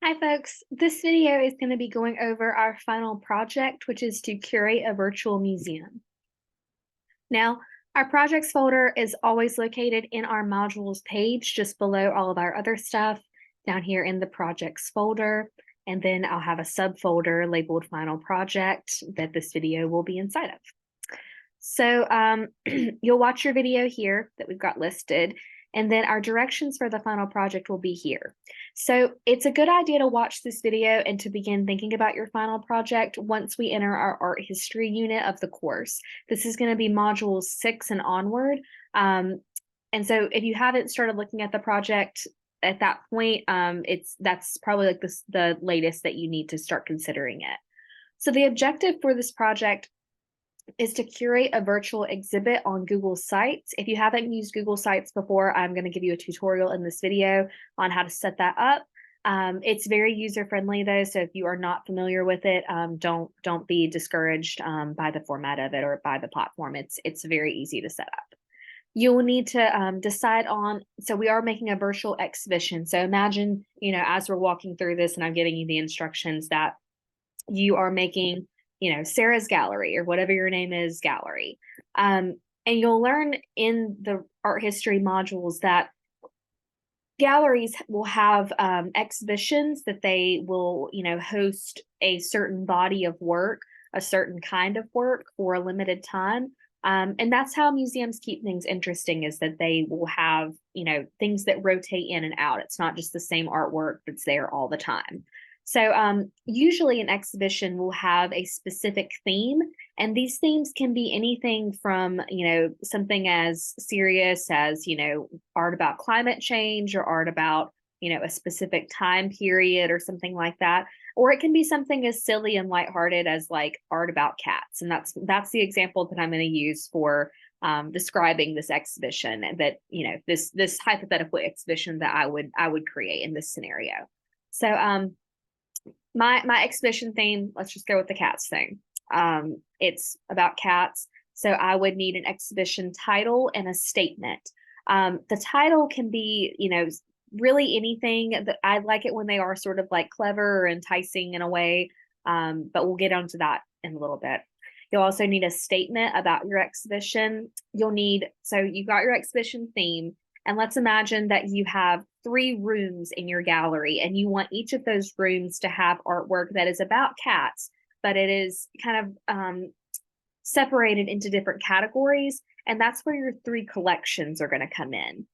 Hi folks, this video is going to be going over our final project, which is to curate a virtual museum. Now, our projects folder is always located in our modules page, just below all of our other stuff, down here in the projects folder. And then I'll have a subfolder labeled final project that this video will be inside of. So you'll watch your video here that we've got listed, and then our directions for the final project will be here. So it's a good idea to watch this video and to begin thinking about your final project once we enter our art history unit of the course. This is going to be modules 6 and onward. And so if you haven't started looking at the project at that point, that's probably like the latest that you need to start considering it. So the objective for this project is to curate a virtual exhibit on Google Sites. If you haven't used Google Sites before, I'm going to give you a tutorial in this video on how to set that up. It's very user-friendly though, so if you are not familiar with it, don't be discouraged by the format of it or by the platform. It's very easy to set up. You will need to decide on, so we are making a virtual exhibition. So imagine, as we're walking through this and I'm giving you the instructions, that you are making Sarah's Gallery or whatever your name is gallery. And you'll learn in the art history modules that galleries will have exhibitions that they will, host a certain body of work, a certain kind of work for a limited time. And that's how museums keep things interesting, is that they will have, things that rotate in and out. It's not just the same artwork that's there all the time. So usually an exhibition will have a specific theme, and these themes can be anything from, something as serious as, art about climate change or art about, a specific time period or something like that. Or it can be something as silly and lighthearted as like art about cats. And that's the example that I'm going to use for describing this exhibition, that, this hypothetical exhibition that I would create in this scenario. So my exhibition theme, let's just go with the cats thing. It's about cats, so I would need an exhibition title and a statement. The title can be, really anything. That I like it when they are sort of like clever or enticing in a way, but we'll get onto that in a little bit. You'll also need a statement about your exhibition. So you've got your exhibition theme, and let's imagine that you have 3 rooms in your gallery, and you want each of those rooms to have artwork that is about cats, but it is kind of separated into different categories. And that's where your 3 collections are going to come in.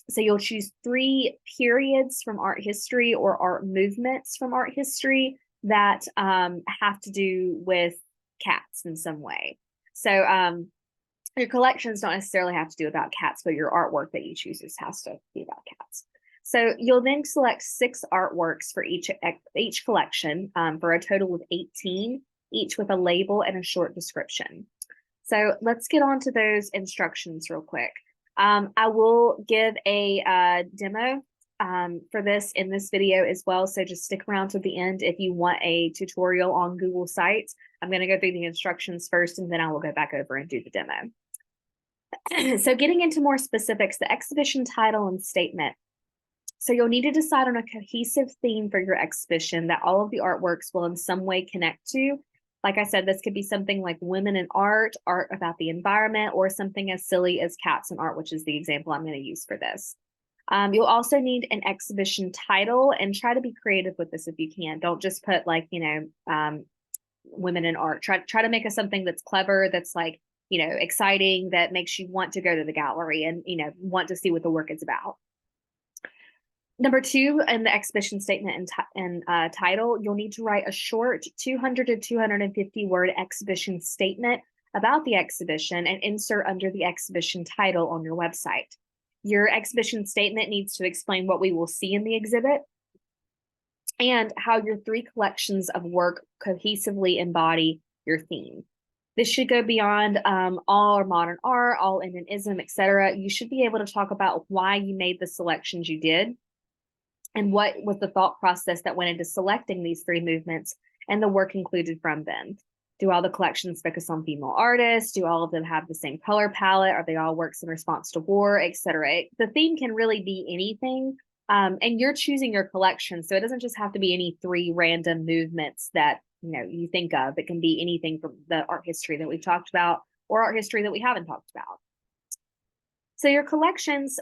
So you'll choose 3 periods from art history or art movements from art history that have to do with cats in some way. So your collections don't necessarily have to do about cats, but your artwork that you choose has to be about cats. So you'll then select 6 artworks for each collection, for a total of 18, each with a label and a short description. So let's get on to those instructions real quick. I will give a demo for this in this video as well, so just stick around to the end if you want a tutorial on Google Sites. I'm going to go through the instructions first, and then I will go back over and do the demo. So getting into more specifics, the exhibition title and statement. So you'll need to decide on a cohesive theme for your exhibition that all of the artworks will in some way connect to. Like I said, this could be something like women in art, art about the environment, or something as silly as cats in art, which is the example I'm going to use for this. You'll also need an exhibition title, and try to be creative with this if you can. Don't just put like, women in art. Try to make it something that's clever, that's like, exciting, that makes you want to go to the gallery and, want to see what the work is about. Number 2, in the exhibition statement and title, you'll need to write a short 200 to 250 word exhibition statement about the exhibition and insert under the exhibition title on your website. Your exhibition statement needs to explain what we will see in the exhibit and how your 3 collections of work cohesively embody your theme. This should go beyond all modern art, all Indianism, etc. You should be able to talk about why you made the selections you did, and what was the thought process that went into selecting these 3 movements and the work included from them. Do all the collections focus on female artists? Do all of them have the same color palette? Are they all works in response to war, etc.? The theme can really be anything, And you're choosing your collection. So it doesn't just have to be any 3 random movements that, you think of. It can be anything from the art history that we've talked about or art history that we haven't talked about. So your collections,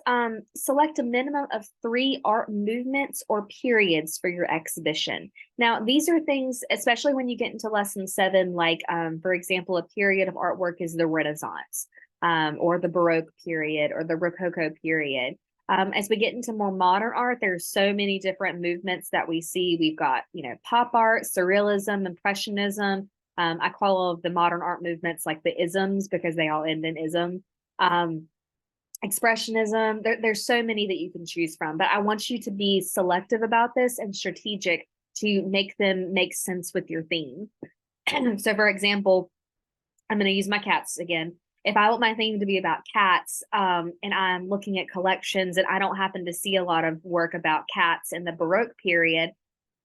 select a minimum of 3 art movements or periods for your exhibition. Now, these are things, especially when you get into lesson 7, like, for example, a period of artwork is the Renaissance, or the Baroque period, or the Rococo period. As we get into more modern art, there's so many different movements that we see. We've got, pop art, surrealism, impressionism. I call all of the modern art movements like the isms because they all end in ism. Expressionism. There's so many that you can choose from, but I want you to be selective about this and strategic to make them make sense with your theme. So, for example, I'm going to use my cats again. If I want my theme to be about cats, and I'm looking at collections and I don't happen to see a lot of work about cats in the Baroque period,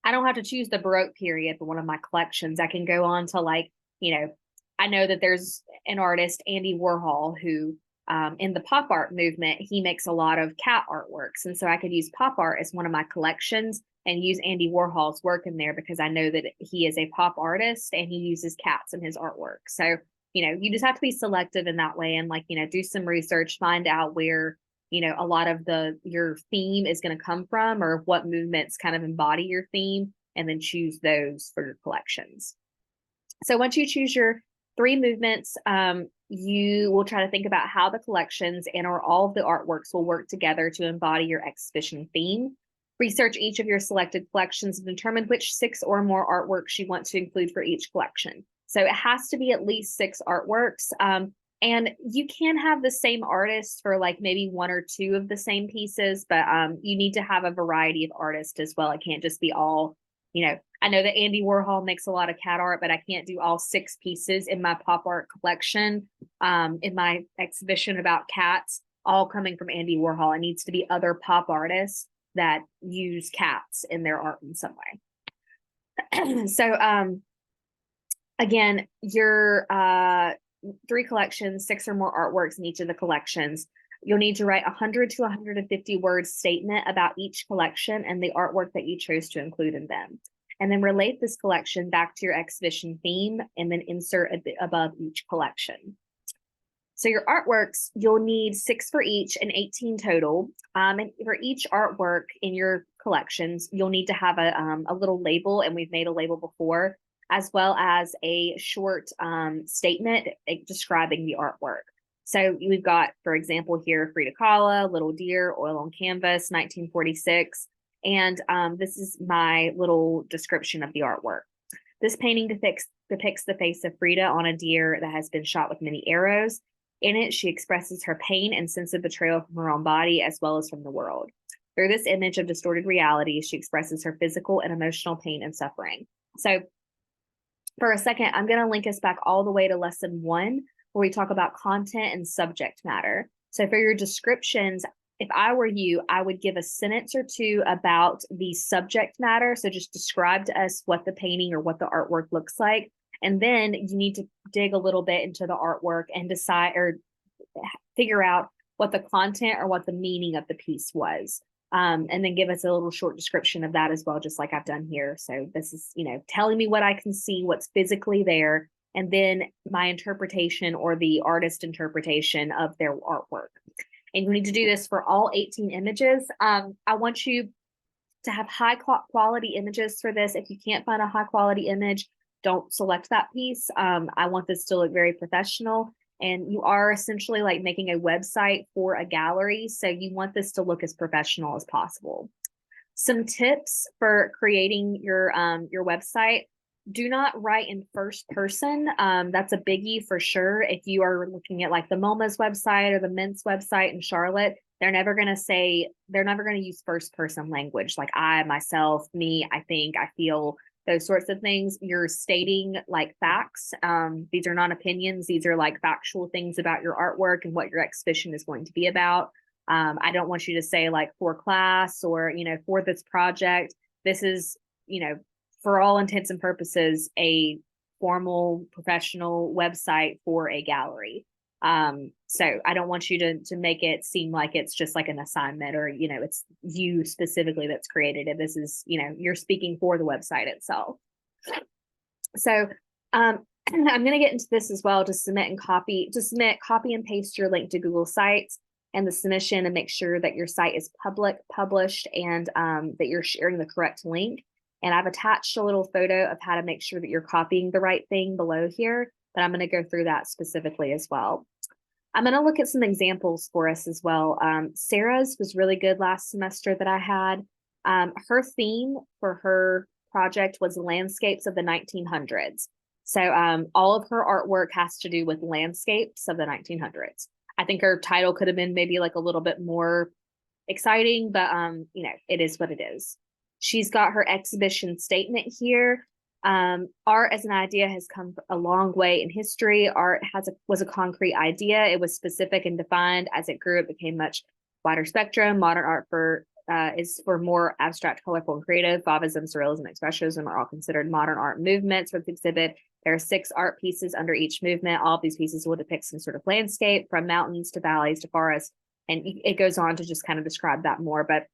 I don't have to choose the Baroque period for one of my collections. I can go on to I know that there's an artist, Andy Warhol, who in the pop art movement, he makes a lot of cat artworks. And so I could use pop art as one of my collections and use Andy Warhol's work in there because I know that he is a pop artist and he uses cats in his artwork. So you just have to be selective in that way and do some research, find out where, a lot of your theme is going to come from or what movements kind of embody your theme, and then choose those for your collections. So once you choose your 3 movements, you will try to think about how the collections and or all of the artworks will work together to embody your exhibition theme. Research each of your selected collections and determine which 6 or more artworks you want to include for each collection. So it has to be at least 6 artworks. And you can have the same artist for maybe 1 or 2 of the same pieces, but you need to have a variety of artists as well. It can't just be all, I know that Andy Warhol makes a lot of cat art, but I can't do all 6 pieces in my pop art collection, in my exhibition about cats, all coming from Andy Warhol. It needs to be other pop artists that use cats in their art in some way. So, again, your 3 collections, 6 or more artworks in each of the collections. You'll need to write 100 to 150 word statement about each collection and the artwork that you chose to include in them. And then relate this collection back to your exhibition theme and then insert a bit above each collection. So your artworks, you'll need 6 for each and 18 total. And for each artwork in your collections, you'll need to have a little label, and we've made a label before, as well as a short statement describing the artwork. So we've got, for example, here, Frida Kahlo, Little Deer, Oil on Canvas, 1946. And this is my little description of the artwork. This painting depicts the face of Frida on a deer that has been shot with many arrows. In it, she expresses her pain and sense of betrayal from her own body as well as from the world. Through this image of distorted reality, she expresses her physical and emotional pain and suffering. So for a second, I'm going to link us back all the way to lesson 1, where we talk about content and subject matter. So for your descriptions, if I were you, I would give a sentence or 2 about the subject matter. So just describe to us what the painting or what the artwork looks like. And then you need to dig a little bit into the artwork and decide or figure out what the content or what the meaning of the piece was. And then give us a little short description of that as well, just like I've done here. So this is, telling me what I can see, what's physically there, and then my interpretation or the artist interpretation of their artwork. And you need to do this for all 18 images. I want you to have high quality images for this. If you can't find a high quality image, don't select that piece. I want this to look very professional. And you are essentially making a website for a gallery. So you want this to look as professional as possible. Some tips for creating your website. Do not write in first person. That's a biggie for sure. If you are looking at the MoMA's website or the Mint's website in Charlotte, they're never going to use first person language like I, myself, me, I think, I feel, those sorts of things. You're stating facts. These are not opinions. These are factual things about your artwork and what your exhibition is going to be about. I don't want you to say for class or, for this project. This is, for all intents and purposes, a formal professional website for a gallery. So I don't want you to make it seem like it's just like an assignment or, you know, it's you specifically that's created it. This is, you know, you're speaking for the website itself. So I'm going to get into this as well to submit, copy and paste your link to Google Sites and the submission, and make sure that your site is published, and that you're sharing the correct link. And I've attached a little photo of how to make sure that you're copying the right thing below here, but I'm going to go through that specifically as well. I'm going to look at some examples for us as well. Sarah's was really good last semester that I had. Her theme for her project was landscapes of the 1900s. So all of her artwork has to do with landscapes of the 1900s. I think her title could have been maybe like a little bit more exciting, but you know, it is what it is. She's got her exhibition statement here. Art as an idea has come a long way in history. Art was a concrete idea. It was specific and defined. As it grew, it became much wider spectrum. Modern art is for more abstract, colorful, and creative. Fauvism, Surrealism, Expressionism are all considered modern art movements for this exhibit. There are 6 art pieces under each movement. All of these pieces will depict some sort of landscape, from mountains to valleys to forests. And it goes on to just kind of describe that more. But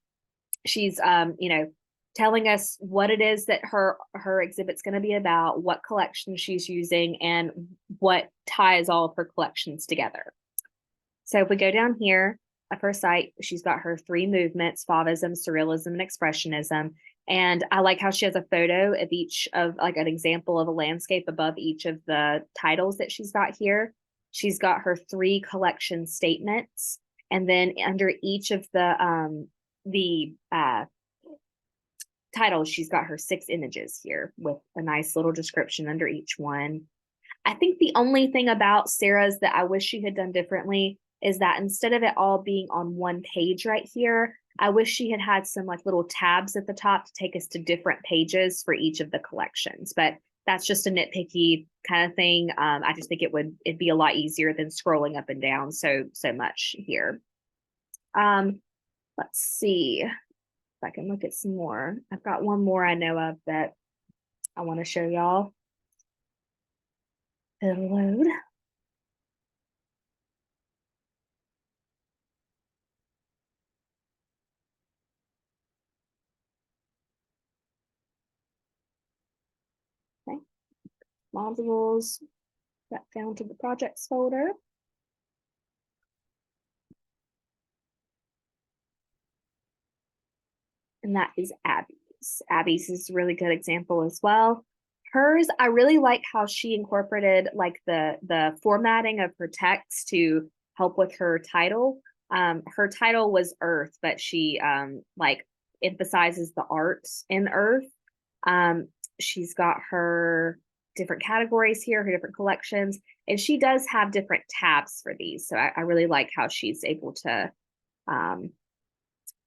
she's, you know, telling us what it is that her exhibit's going to be about, what collection she's using, and what ties all of her collections together. So if we go down here of her site, she's got her 3 movements: Fauvism, Surrealism, and Expressionism. And I like how she has a photo of each of, like, an example of a landscape above each of the titles that she's got here. She's got her 3 collection statements, and then under each of the titles, she's got her 6 images here with a nice little description under each one. I think the only thing about Sarah's that I wish she had done differently is that instead of it all being on one page right here, I wish she had had some like little tabs at the top to take us to different pages for each of the collections. But that's just a nitpicky kind of thing. I just think it'd be a lot easier than scrolling up and down so much here. Let's see if I can look at some more. I've got one more I know of that I want to show y'all. It'll load. Okay. Modules, back down to the projects folder. And that is Abby's. Abby's is a really good example as well. Hers, I really like how she incorporated like the formatting of her text to help with her title. Her title was Earth, but she like emphasizes the arts in Earth. She's got her different categories here, her different collections, and she does have different tabs for these. So I really like how she's able to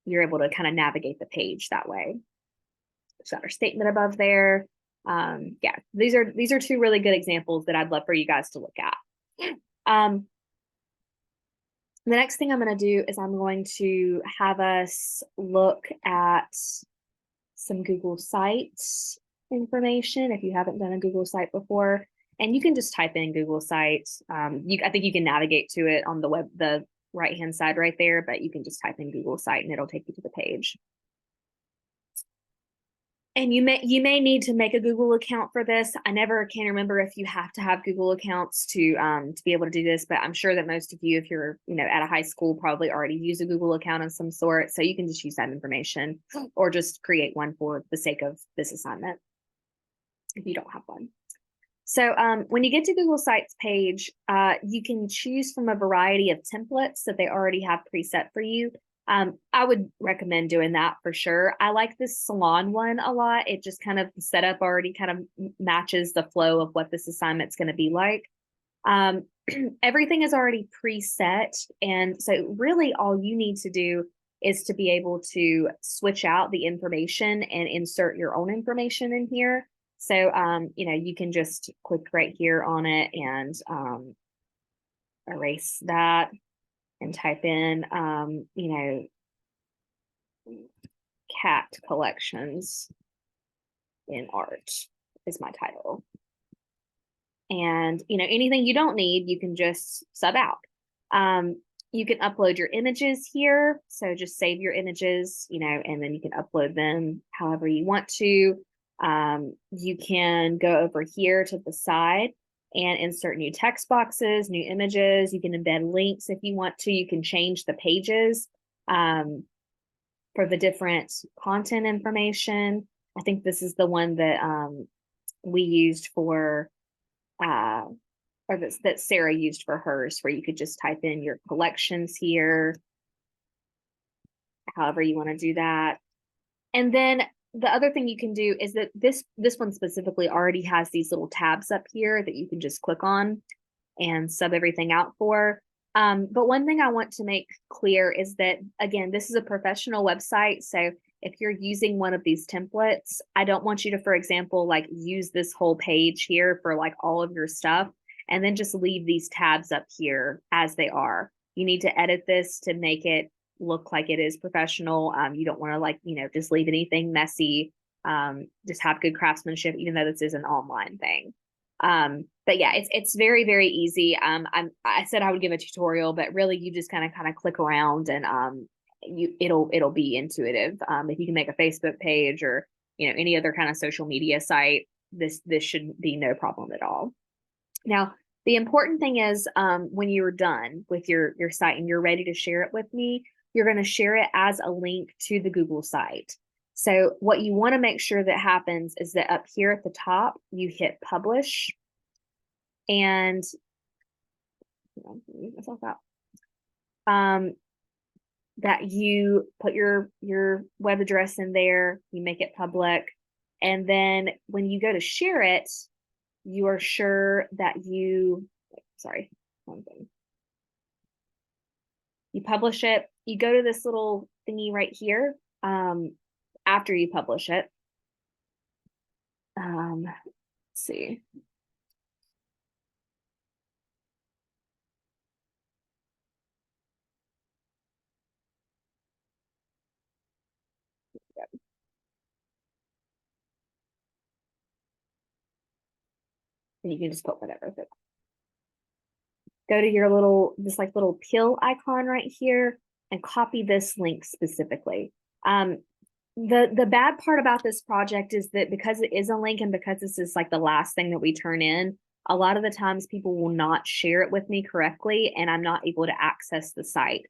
you're able to kind of navigate the page that way. She's got her statement above there. Yeah, these are 2 really good examples that I'd love for you guys to look at. The next thing I'm going to do is I'm going to have us look at some Google Sites information if you haven't done a Google site before. And you can just type in Google Sites. I think you can navigate to it on the right-hand side right there, but you can just type in Google Site and it'll take you to the page. And you may need to make a Google account for this. I never can remember if you have to have Google accounts to be able to do this, but I'm sure that most of you, if you're at a high school, probably already use a Google account of some sort. So you can just use that information or just create one for the sake of this assignment if you don't have one. So when you get to Google Sites page, you can choose from a variety of templates that they already have preset for you. I would recommend doing that for sure. I like this salon one a lot. It just kind of, the setup already kind of matches the flow of what this assignment's going to be like. Everything is already preset. And so really all you need to do is to be able to switch out the information and insert your own information in here. So, you can just click right here on it and erase that and type in, cat collections in art is my title. And, anything you don't need, you can just sub out. You can upload your images here. So just save your images, and then you can upload them however you want to. You can go over here to the side and insert new text boxes, new images. You can embed links if you want to. You can change the pages for the different content information. I think this is the one that we used for or that Sarah used for hers, where you could just type in your collections here, however you want to do that. And then the other thing you can do is that this one specifically already has these little tabs up here that you can just click on and sub everything out for. But one thing I want to make clear is that, again, this is a professional website. So if you're using one of these templates, I don't want you to, for example, like use this whole page here for like all of your stuff and then just leave these tabs up here as they are. You need to edit this to make it look like it is professional. You don't want to like, just leave anything messy. Just have good craftsmanship, even though this is an online thing. But yeah, it's very, very easy. I said I would give a tutorial, but really you just kind of click around and it'll be intuitive. If you can make a Facebook page or any other kind of social media site, this should be no problem at all. Now, the important thing is when you're done with your site and you're ready to share it with me, you're going to share it as a link to the Google site. So what you want to make sure that happens is that up here at the top, you hit publish and myself out. That you put your web address in there, you make it public, and then when you go to share it, you are sure that you publish it. You go to this little thingy right here after you publish it. Let's see. And you can just put whatever. Go to your this little pill icon right here and copy this link specifically. The bad part about this project is that because it is a link and because this is like the last thing that we turn in, a lot of the times people will not share it with me correctly and I'm not able to access the site.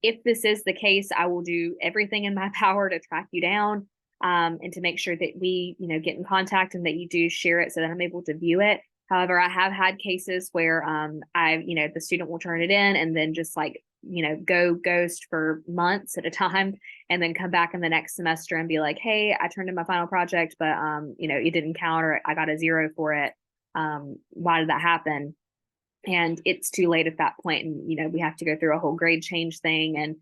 If this is the case, I will do everything in my power to track you down and to make sure that we, get in contact and that you do share it so that I'm able to view it. However, I have had cases where the student will turn it in and then just like, go ghost for months at a time and then come back in the next semester and be like, hey, I turned in my final project, but it didn't count or I got a 0 for it. Why did that happen? And it's too late at that point. And, we have to go through a whole grade change thing and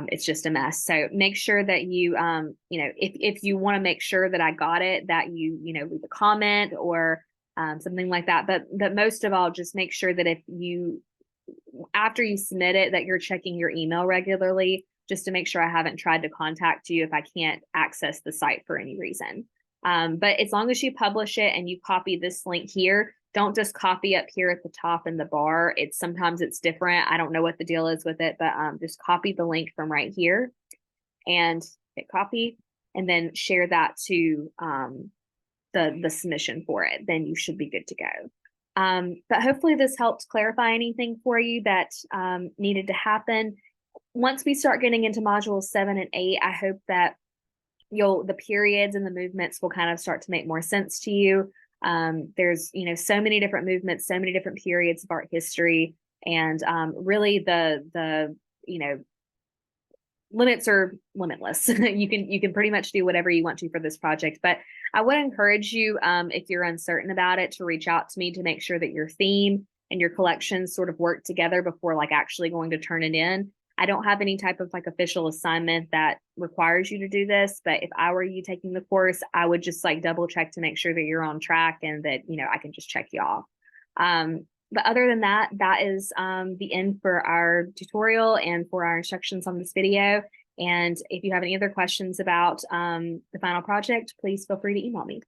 it's just a mess. So make sure that you, if you want to make sure that I got it, that you, leave a comment or something like that. But most of all, just make sure that after you submit it, that you're checking your email regularly, just to make sure I haven't tried to contact you if I can't access the site for any reason. But as long as you publish it and you copy this link here, don't just copy up here at the top in the bar. Sometimes it's different. I don't know what the deal is with it, but just copy the link from right here and hit copy and then share that to the submission for it. Then you should be good to go. But hopefully this helped clarify anything for you that needed to happen. Once we start getting into modules 7 and 8, I hope that the periods and the movements will kind of start to make more sense to you. There's, so many different movements, so many different periods of art history, and really the limits are limitless. You can pretty much do whatever you want to for this project, but I would encourage you, if you're uncertain about it, to reach out to me to make sure that your theme and your collections sort of work together before like actually going to turn it in. I don't have any type of like official assignment that requires you to do this, but if I were you taking the course, I would just like double check to make sure that you're on track and that, I can just check you off. But other than that, that is the end for our tutorial and for our instructions on this video. And if you have any other questions about the final project, please feel free to email me.